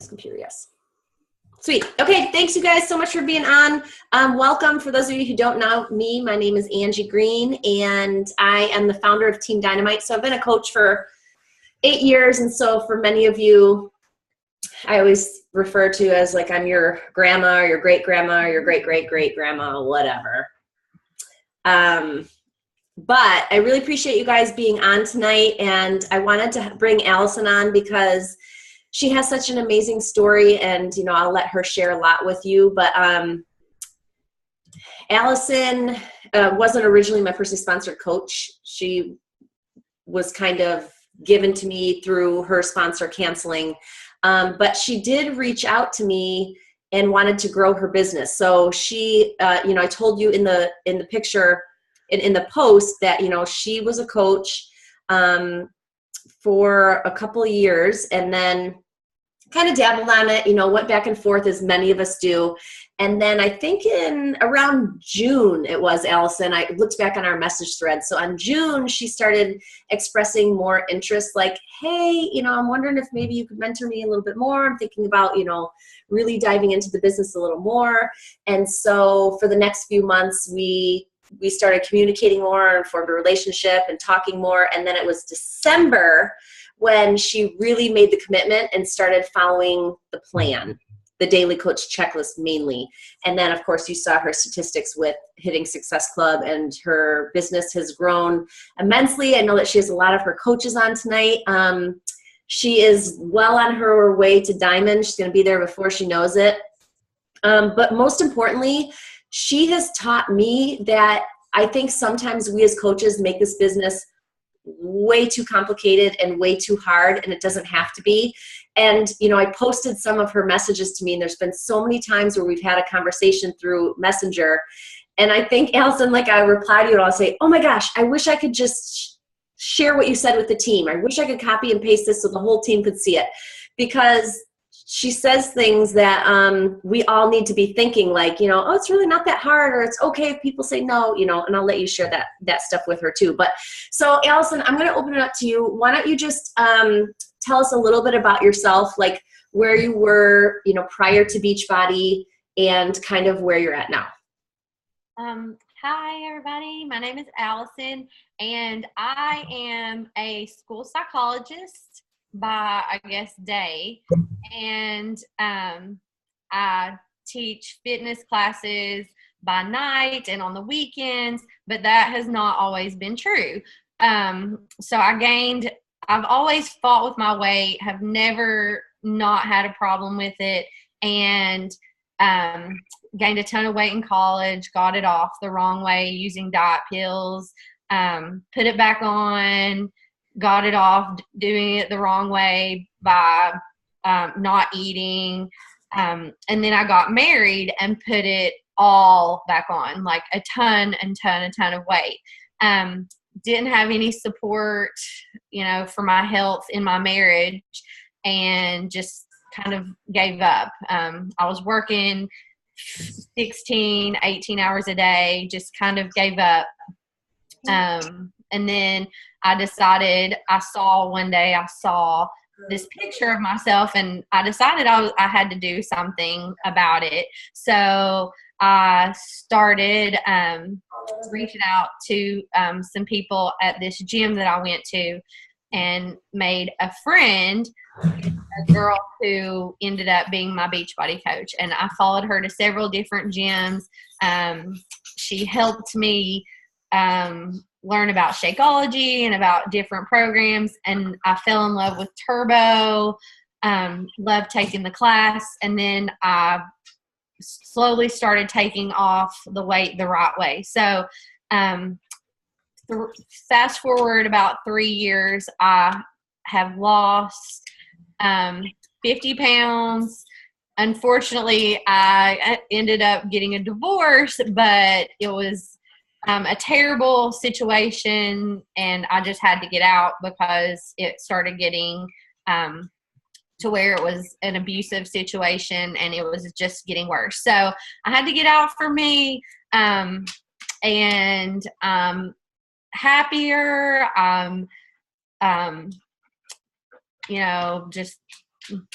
Computer, yes. Sweet. Okay, thanks you guys so much for being on. Welcome. For those of you who don't know me, my name is Angie Green, and I am the founder of Team Dynamite. So I've been a coach for 8 years, and so for many of you, I always refer to as like I'm your grandma or your great-grandma or your great-great-great-grandma, whatever. But I really appreciate you guys being on tonight, and I wanted to bring Allison on because she has such an amazing story, and you know, I'll let her share a lot with you. But Allison wasn't originally my personally sponsored coach. She was kind of given to me through her sponsor canceling, but she did reach out to me and wanted to grow her business. So she, you know, I told you in the picture in the post that, you know, she was a coach for a couple of years, and then kind of dabbled on it, you know, went back and forth as many of us do. And then I think in around June it was, Allison, I looked back on our message thread. So on June, she started expressing more interest, like, hey, you know, I'm wondering if maybe you could mentor me a little bit more. I'm thinking about, you know, really diving into the business a little more. And so for the next few months, we started communicating more and formed a relationship and talking more. And then it was December when she really made the commitment and started following the plan, the daily coach checklist mainly. And then of course you saw her statistics with hitting Success Club, and her business has grown immensely. I know that she has a lot of her coaches on tonight. She is well on her way to Diamond. She's going to be there before she knows it. But most importantly, she has taught me that I think sometimes we as coaches make this business way too complicated and way too hard, and it doesn't have to be. And, you know, I posted some of her messages to me, and there's been so many times where we've had a conversation through Messenger. And I think, Allison, like I reply to you and I'll say, oh my gosh, I wish I could just share what you said with the team. I wish I could copy and paste this so the whole team could see it. Because she says things that we all need to be thinking, like, you know, oh, it's really not that hard, or it's okay if people say no, you know, and I'll let you share that stuff with her too. But so Allison, I'm going to open it up to you. Why don't you just tell us a little bit about yourself, like where you were, you know, prior to Beachbody, and kind of where you're at now. Hi, everybody. My name is Allison, and I am a school psychologist by, I guess, day. And I teach fitness classes by night and on the weekends, but that has not always been true. So I've always fought with my weight, have never not had a problem with it, and gained a ton of weight in college, got it off the wrong way using diet pills, put it back on, got it off doing it the wrong way by not eating. And then I got married and put it all back on, like a ton of weight. Didn't have any support, you know, for my health in my marriage, and just kind of gave up. I was working 16, 18 hours a day, just kind of gave up. And then I decided, I saw this picture of myself, and I decided I had to do something about it. So I started reaching out to some people at this gym that I went to, and made a friend, a girl who ended up being my Beachbody coach. And I followed her to several different gyms. She helped me learn about Shakeology and about different programs, and I fell in love with Turbo, loved taking the class, and then I slowly started taking off the weight the right way. So fast forward about 3 years, I have lost 50 pounds. Unfortunately, I ended up getting a divorce, but it was a terrible situation, and I just had to get out because it started getting to where it was an abusive situation, and it was just getting worse. So I had to get out for me, and I'm happier. You know, just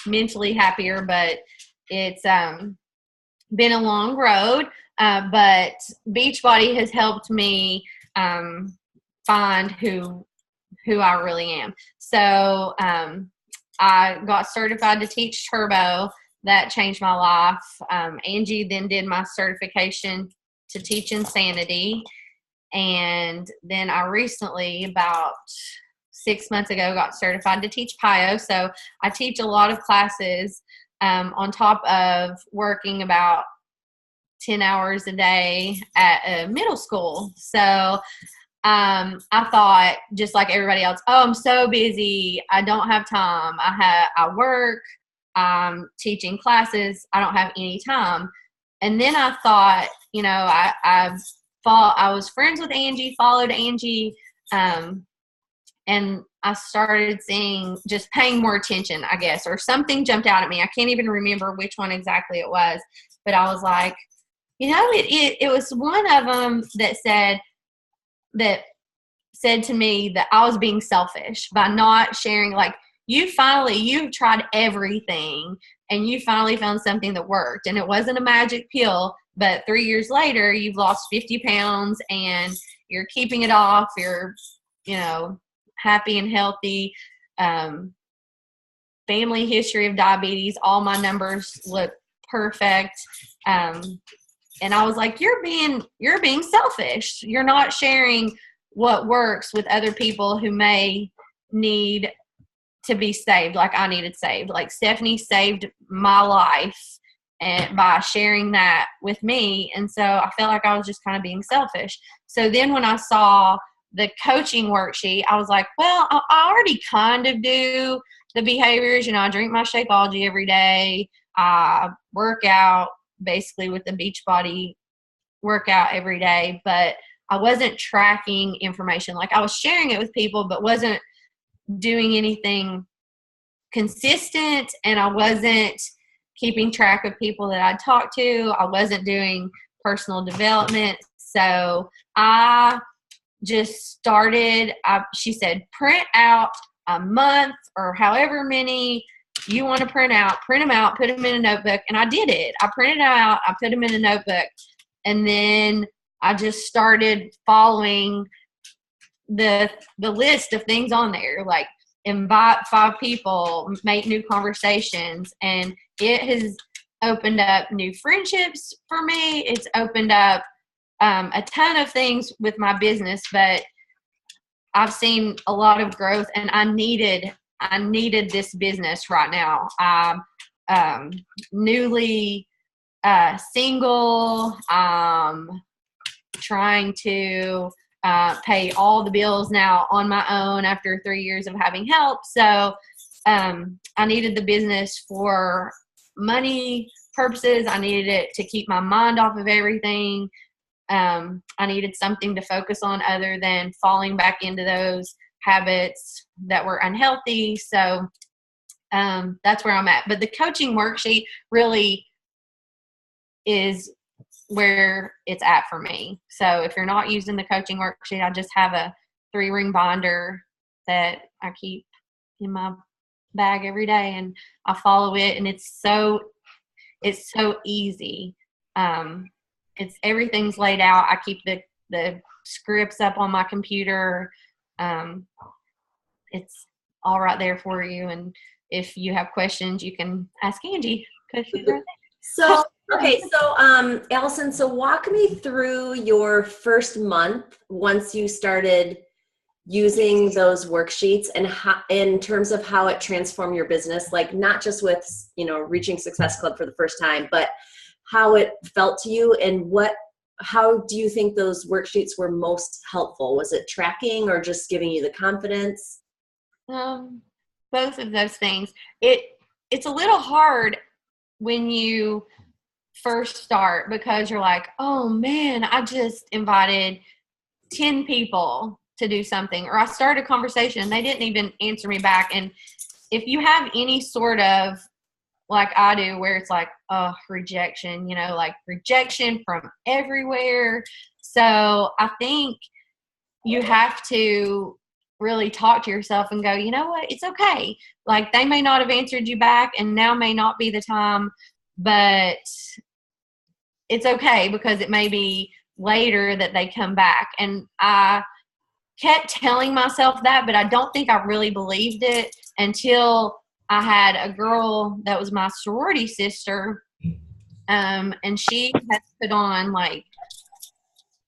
mentally happier, but it's been a long road. But Beachbody has helped me find who I really am. So I got certified to teach turbo. That changed my life. Angie then did my certification to teach insanity. And then I recently, about 6 months ago, got certified to teach PIO. So I teach a lot of classes on top of working about 10 hours a day at a middle school. So I thought, just like everybody else, oh, I'm so busy. I don't have time. I work, I'm teaching classes. I don't have any time. And then I thought, I was friends with Angie, followed Angie, and I started just paying more attention, I guess, or something jumped out at me. I can't even remember which one exactly it was, but I was like, it was one of them that said to me that I was being selfish by not sharing. Like, you've tried everything and you finally found something that worked, and it wasn't a magic pill, but 3 years later you've lost 50 pounds and you're keeping it off. You're, happy and healthy. Family history of diabetes. All my numbers look perfect. And I was like, you're being selfish. You're not sharing what works with other people who may need to be saved, like I needed saved. Like Stephanie saved my life and by sharing that with me. And so I felt like I was just kind of being selfish. So then when I saw the coaching worksheet, I was like, well, I already kind of do the behaviors. I drink my Shakeology every day. I work out basically with the Beachbody workout every day, but I wasn't tracking information. Like, I was sharing it with people, but wasn't doing anything consistent, and I wasn't keeping track of people that I'd talked to. I wasn't doing personal development. So I just started, she said, print out a month or however many you want to print them out, put them in a notebook. And I did it. I printed out, I put them in a notebook, and then I just started following the list of things on there, like invite 5 people, make new conversations. And it has opened up new friendships for me. It's opened up a ton of things with my business, but I've seen a lot of growth, and I needed this business right now. I'm newly single, trying to pay all the bills now on my own after 3 years of having help. So I needed the business for money purposes. I needed it to keep my mind off of everything. I needed something to focus on other than falling back into those habits that were unhealthy. So that's where I'm at. But the coaching worksheet really is where it's at for me. So if you're not using the coaching worksheet, I just have a 3-ring binder that I keep in my bag every day, and I follow it, and it's so easy. Everything's laid out. I keep the scripts up on my computer. It's all right there for you. And if you have questions, you can ask Angie, because she's right there. So Allison, so walk me through your first month once you started using those worksheets, and how, in terms of how it transformed your business, like not just with, reaching Success Club for the first time, but how it felt to you, and how do you think those worksheets were most helpful? Was it tracking or just giving you the confidence? Both of those things. It's a little hard when you first start, because you're like, oh man, I just invited 10 people to do something, or I started a conversation and they didn't even answer me back. And if you have any sort of, like I do, where it's like, oh, rejection, like rejection from everywhere. So I think you have to really talk to yourself and go, you know what, it's okay. Like, they may not have answered you back, and now may not be the time, but it's okay, because it may be later that they come back. And I kept telling myself that, but I don't think I really believed it until I had a girl that was my sorority sister, and she has put on like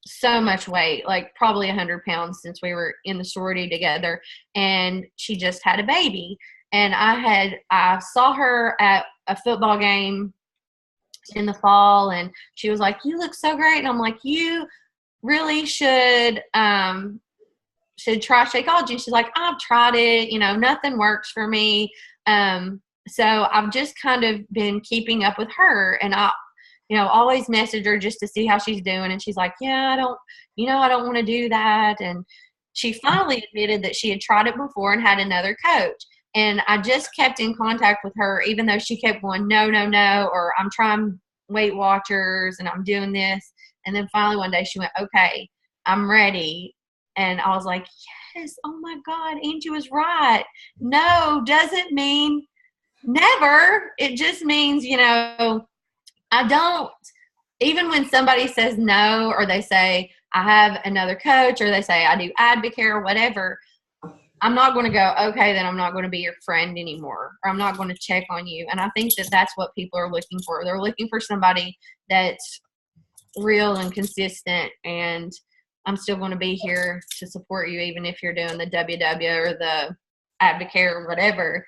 so much weight, like probably 100 pounds since we were in the sorority together, and she just had a baby. And I saw her at a football game in the fall, and she was like, "You look so great." And I'm like, "You really should try Shakeology." And she's like, "I've tried it, nothing works for me." So I've just kind of been keeping up with her, and I always message her just to see how she's doing. And she's like, "Yeah, I don't want to do that." And she finally admitted that she had tried it before and had another coach. And I just kept in contact with her, even though she kept going, "No, no, no," or "I'm trying Weight Watchers and I'm doing this." And then finally one day she went, "Okay, I'm ready." And I was like, yes, oh my God, Angie was right. No doesn't mean never. It just means, I don't, even when somebody says no, or they say, "I have another coach," or they say, "I do Advocare," or whatever, I'm not going to go, "Okay, then I'm not going to be your friend anymore," or "I'm not going to check on you." And I think that that's what people are looking for. They're looking for somebody that's real and consistent, and I'm still going to be here to support you, even if you're doing the WW or the Advocare or whatever.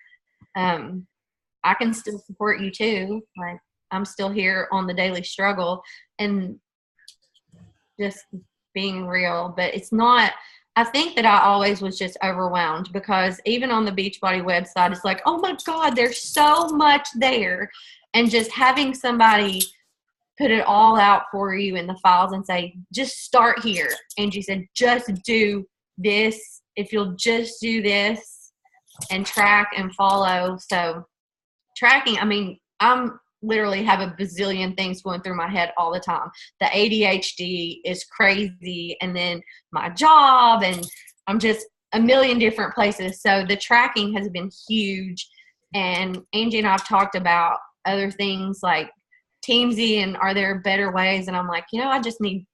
I can still support you too. Like, I'm still here on the daily struggle and just being real. But it's not, I think that I always was just overwhelmed, because even on the Beachbody website, it's like, oh my God, there's so much there. And just having somebody put it all out for you in the files and say, "Just start here." Angie said, "Just do this. If you'll just do this and track and follow." So tracking, I mean, I'm literally have a bazillion things going through my head all the time. The ADHD is crazy, and then my job, and I'm just a million different places. So the tracking has been huge. And Angie and I have talked about other things like Teamsy and are there better ways? And I'm like, I just need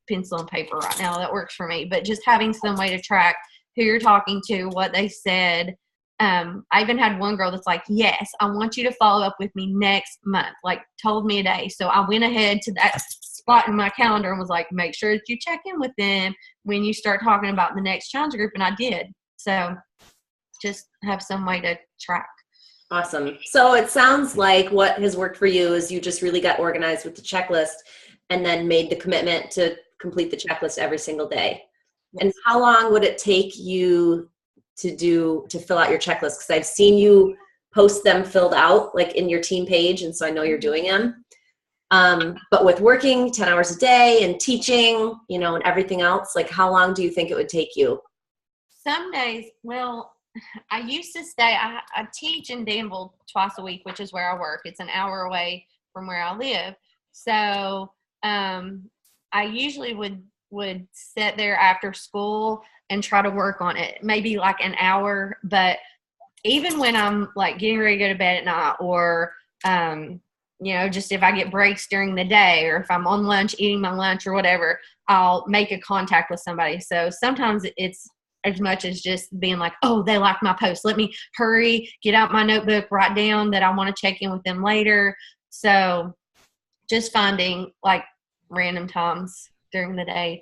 pencil and paper right now. That works for me. But just having some way to track who you're talking to, what they said. I even had one girl that's like, "Yes, I want you to follow up with me next month," like told me a day. So I went ahead to that spot in my calendar and was like, "Make sure that you check in with them when you start talking about the next challenge group." And I did. So just have some way to track. Awesome. So it sounds like what has worked for you is you just really got organized with the checklist and then made the commitment to complete the checklist every single day. Yes. And how long would it take you to fill out your checklist? Because I've seen you post them filled out like in your team page, and so I know you're doing them. But with working 10 hours a day and teaching, and everything else, like how long do you think it would take you? Some days, well, I used to stay, I teach in Danville twice a week, which is where I work. It's an hour away from where I live. So I usually would sit there after school and try to work on it, maybe like an hour. But even when I'm like getting ready to go to bed at night, or just if I get breaks during the day, or if I'm on lunch, eating my lunch or whatever, I'll make a contact with somebody. So sometimes it's as much as just being like, "Oh, they like my post. Let me hurry, get out my notebook, write down that I want to check in with them later." So just finding like random times during the day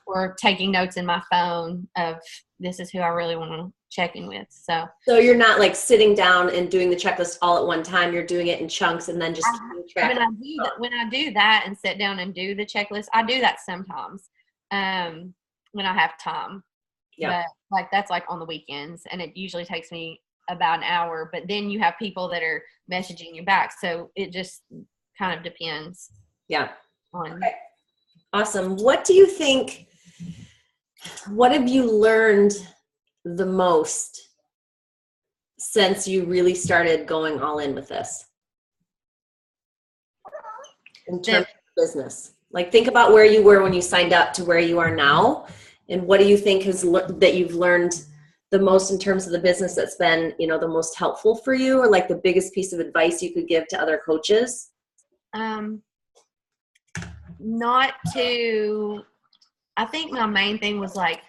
or taking notes in my phone of this is who I really want to check in with. So you're not like sitting down and doing the checklist all at one time. You're doing it in chunks and then just keeping track. When I do that and sit down and do the checklist, I do that sometimes when I have time. Yeah. But like that's like on the weekends, and it usually takes me about an hour. But then you have people that are messaging you back, so it just kind of depends. Yeah. Okay. Awesome. What do you think? What have you learned the most since you really started going all in with this? In terms of business, like think about where you were when you signed up to where you are now. And what do you think that you've learned the most in terms of the business that's been, you know, the most helpful for you, or like the biggest piece of advice you could give to other coaches? Not to, I think my main thing was like,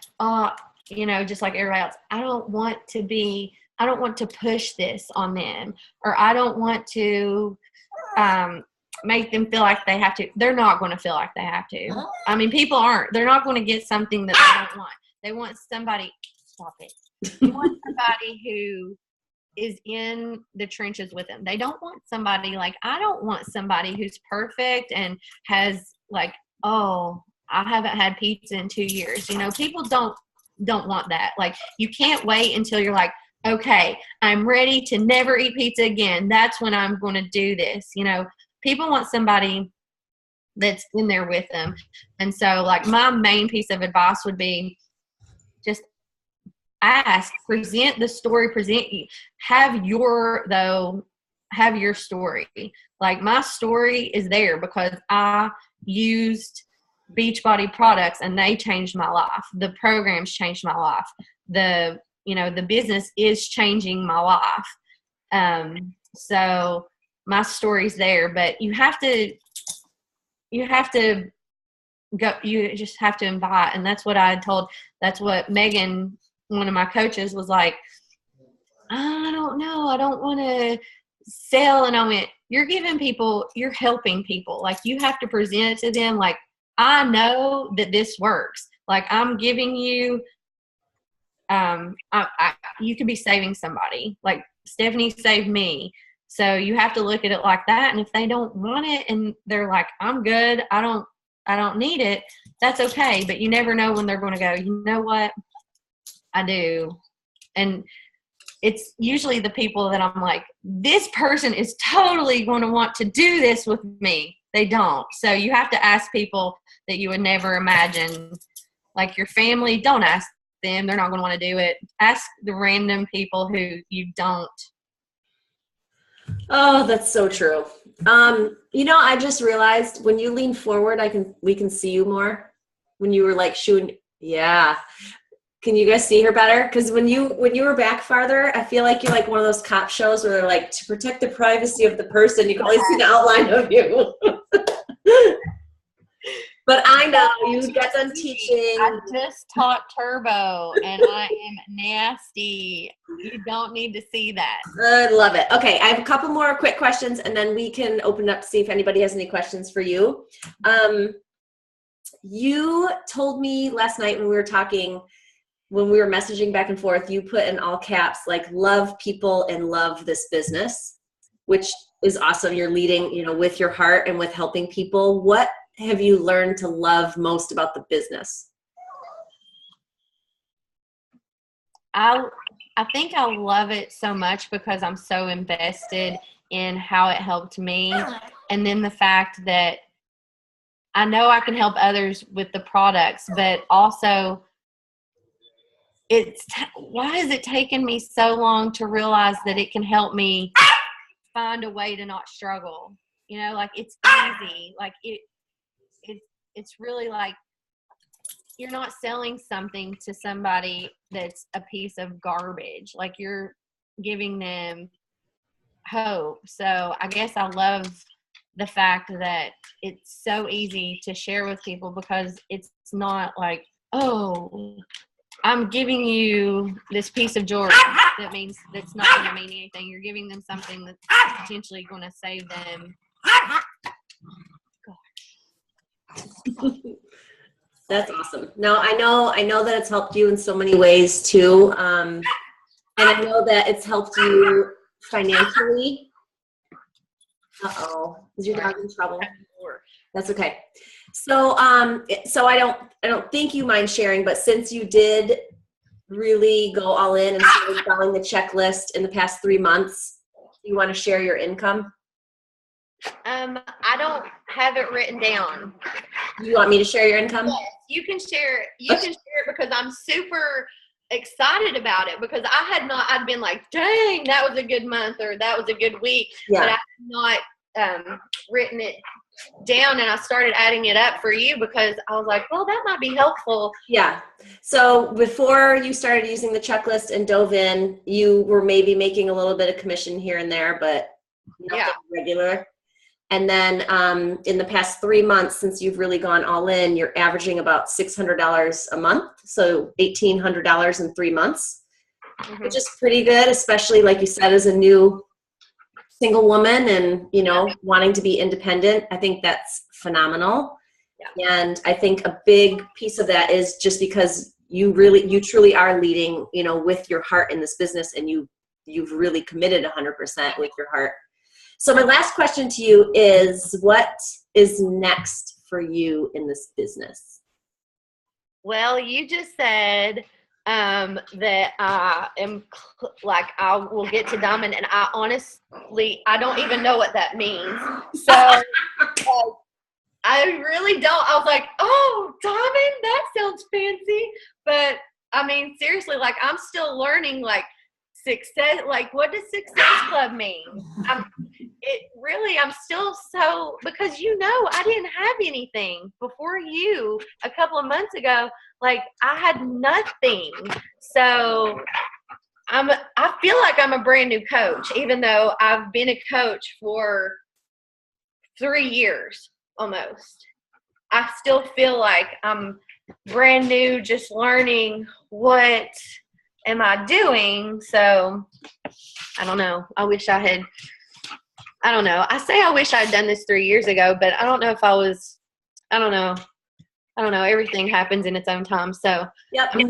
you know, just like everybody else, I don't want to push this on them, or I don't want to make them feel like they have to. They're not going to feel like they have to. I mean, people aren't. They're not going to get something that they don't want. They want somebody, stop it. They want somebody who is in the trenches with them. They don't want somebody like, I don't want somebody who's perfect and has like, oh, I haven't had pizza in 2 years. You know, people don't want that. Like, you can't wait until you're like, okay, I'm ready to never eat pizza again. That's when I'm going to do this. You know, people want somebody that's in there with them. And so, like, my main piece of advice would be just ask, present the story, have your story. Like, my story is there because I used Beachbody products and they changed my life. The programs changed my life. The business is changing my life. So my story's there, but you just have to invite. And that's what I had told, that's what Megan, one of my coaches, was like, I don't know, I don't want to sell. And I went, you're helping people. Like, you have to present it to them. Like, I know that this works. Like, I'm giving you, you could be saving somebody. Like, Stephanie saved me. So you have to look at it like that. And if they don't want it and they're like, I'm good, I don't need it, that's okay. But you never know when they're going to go, you know what, I do. And it's usually the people that I'm like, this person is totally going to want to do this with me. They don't. So you have to ask people that you would never imagine. Like, your family, don't ask them. They're not going to want to do it. Ask the random people who you don't. Oh, that's so true. You know, I just realized when you lean forward, we can see you more. When you were like shooting, yeah. Can you guys see her better? Because when you were back farther, I feel like you're like one of those cop shows where they're like, to protect the privacy of the person, you can only see the outline of you. But I know you got done teaching. I just taught turbo and I am nasty. You don't need to see that. I love it. Okay, I have a couple more quick questions and then we can open up to see if anybody has any questions for you. You told me last night when we were talking, when we were messaging back and forth, you put in all caps, like, love people and love this business, which is awesome. You're leading, you know, with your heart and with helping people. What have you learned to love most about the business? I think I love it so much because I'm so invested in how it helped me. And then the fact that I know I can help others with the products, but also why has it taken me so long to realize that it can help me find a way to not struggle? You know, like, it's easy. Like, it's really like, you're not selling something to somebody that's a piece of garbage. Like, you're giving them hope. So I guess I love the fact that it's so easy to share with people because it's not like, oh, I'm giving you this piece of jewelry that's not going to mean anything. You're giving them something that's potentially going to save them. That's awesome. No, I know that it's helped you in so many ways too. And I know that it's helped you financially. Uh-oh. Is your dog in trouble? That's okay. So I don't think you mind sharing, but since you did really go all in and started following the checklist in the past 3 months, you want to share your income? I don't have it written down. You want me to share your income? Yes, you can share it. You can share it because I'm super excited about it because I'd been like, dang, that was a good month or that was a good week, but I had not written it down and I started adding it up for you because I was like, well, that might be helpful. Yeah. So before you started using the checklist and dove in, you were maybe making a little bit of commission here and there, but nothing regular. And then in the past 3 months, since you've really gone all in, you're averaging about $600 a month. So $1,800 in 3 months, which is pretty good, especially like you said, as a new single woman and, you know, wanting to be independent. I think that's phenomenal. Yeah. And I think a big piece of that is just because you truly are leading, you know, with your heart in this business, and you've really committed 100% with your heart. So my last question to you is, what is next for you in this business? Well, you just said that I am like, I will get to diamond, and I honestly, I don't even know what that means. So I really don't. I was like, oh, diamond, that sounds fancy. But I mean, seriously, like, I'm still learning, like, success, like, what does Success Club mean? I'm still so, because, you know, I didn't have anything before you a couple of months ago. Like, I had nothing. So I feel like I'm a brand new coach, even though I've been a coach for 3 years almost. I still feel like I'm brand new, just learning what am I doing. So I don't know. I wish I had, I don't know. I say I wish I had done this 3 years ago, but I don't know if I was, I don't know. Everything happens in its own time. So yep. I'm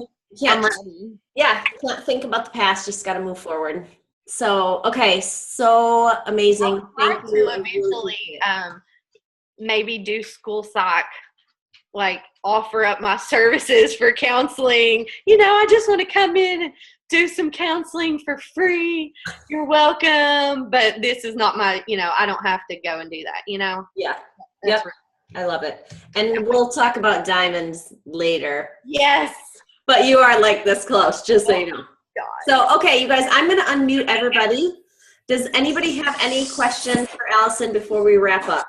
ready. Yeah. Can't think about the past. Just got to move forward. So, okay. So amazing. Thank you. Eventually, maybe do school psych, like offer up my services for counseling. You know, I just want to come in and do some counseling for free. You're welcome. But this is not my, you know, I don't have to go and do that, you know? Yeah. Yep. I love it. And we'll talk about diamonds later. Yes. But you are like this close, just so you know. God. So, okay, you guys, I'm going to unmute everybody. Does anybody have any questions for Allison before we wrap up?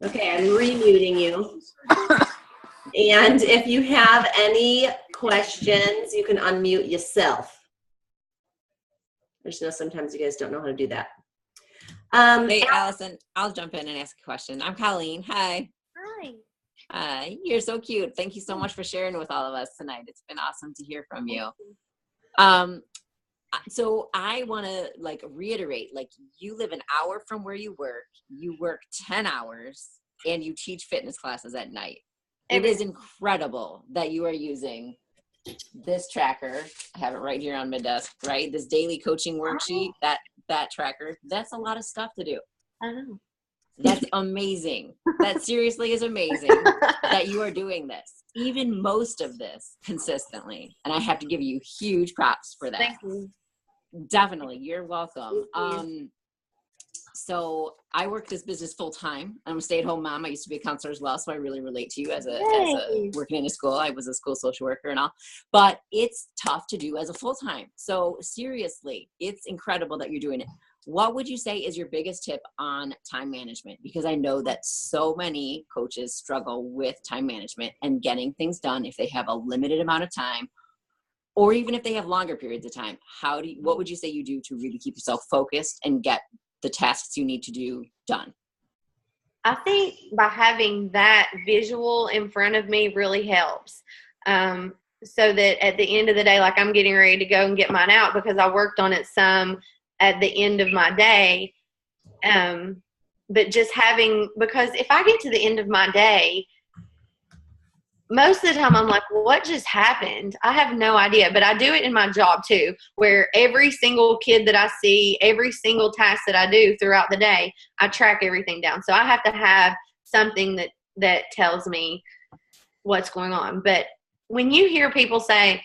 Okay, I'm remuting you. And if you have any questions, you can unmute yourself. I just know sometimes you guys don't know how to do that. Hey, Allison, I'll jump in and ask a question. I'm Colleen. Hi. Hi. You're so cute. Thank you so much for sharing with all of us tonight. It's been awesome to hear from you. So I want to like reiterate, like, you live an hour from where you work 10 hours, and you teach fitness classes at night. It is incredible that you are using this tracker. I have it right here on my desk, right? This daily coaching worksheet, that tracker, that's a lot of stuff to do. I know. That's amazing. That seriously is amazing that you are doing this, even most of this consistently. And I have to give you huge props for that. Thank you. Definitely. You're welcome. Thank you. So I work this business full time. I'm a stay-at-home mom. I used to be a counselor as well, so I really relate to you as a working in a school. I was a school social worker and all, but it's tough to do as a full-time. So seriously, it's incredible that you're doing it. What would you say is your biggest tip on time management? Because I know that so many coaches struggle with time management and getting things done if they have a limited amount of time, or even if they have longer periods of time. What would you say you do to really keep yourself focused and get the tasks you need to do done? I think by having that visual in front of me really helps. So that at the end of the day, like, I'm getting ready to go and get mine out because I worked on it some at the end of my day. But just because if I get to the end of my day, most of the time I'm like, well, what just happened? I have no idea. But I do it in my job too, where every single kid that I see, every single task that I do throughout the day, I track everything down. So I have to have something that tells me what's going on. But when you hear people say,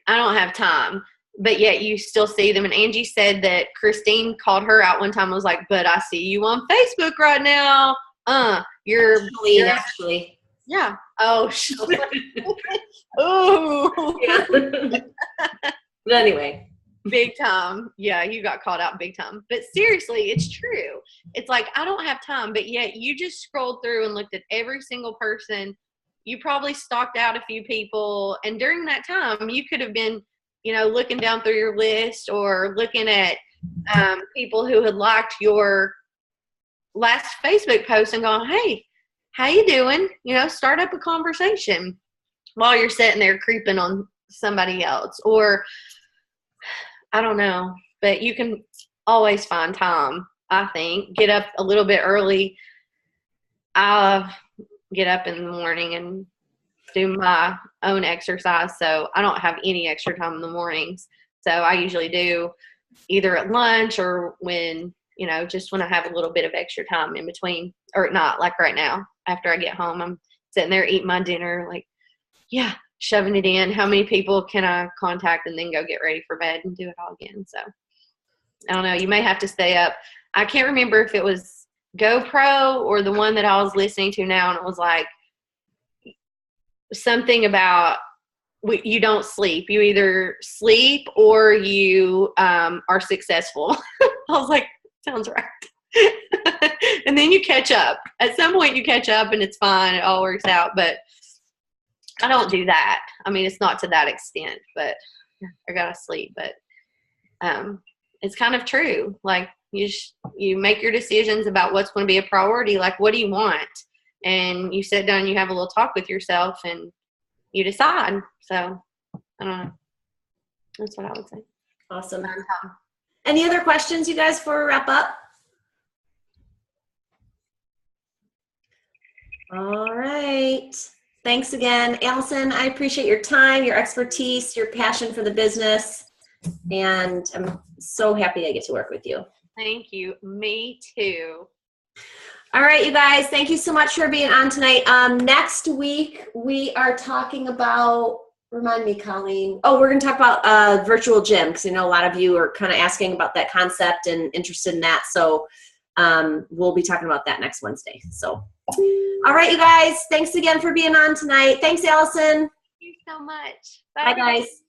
I don't have time, but yet you still see them. And Angie said that Christine called her out one time and was like, but I see you on Facebook right now. You're actually. Yeah. Oh, oh. Yeah. But anyway, Big time. Yeah, you got called out big time. But seriously, it's true. It's like, I don't have time, but yet you just scrolled through and looked at every single person. You probably stalked out a few people. And during that time, you could have been, looking down through your list or looking at people who had liked your last Facebook post and going, hey, how you doing? Start up a conversation while you're sitting there creeping on somebody else. Or I don't know, but you can always find time, I think. Get up a little bit early. I get up in the morning and do my own exercise, so I don't have any extra time in the mornings. So I usually do either at lunch or when, just when I have a little bit of extra time in between, or not like right now. After I get home, I'm sitting there eating my dinner, like, yeah, shoving it in. How many people can I contact and then go get ready for bed and do it all again? So I don't know. You may have to stay up. I can't remember if it was GoPro or the one that I was listening to now, and it was like something about you don't sleep. You either sleep or you are successful. I was like, sounds right. And then you catch up. At some point you catch up and it's fine. It all works out. But I don't do that. I mean, it's not to that extent, but I gotta sleep. But it's kind of true. Like you make your decisions about what's going to be a priority. Like, what do you want? And you sit down, you have a little talk with yourself, and you decide. So I don't know. That's what I would say. Awesome. Any other questions, you guys, before we wrap up? All right. Thanks again, Allison. I appreciate your time, your expertise, your passion for the business, and I'm so happy I get to work with you. Thank you. Me too. All right, you guys, thank you so much for being on tonight. Next week, we are talking about, remind me, Colleen. Oh, we're going to talk about virtual gym, because I know a lot of you are kind of asking about that concept and interested in that. So we'll be talking about that next Wednesday. So, all right, you guys, thanks again for being on tonight. Thanks, Allison. Thank you so much. Bye guys.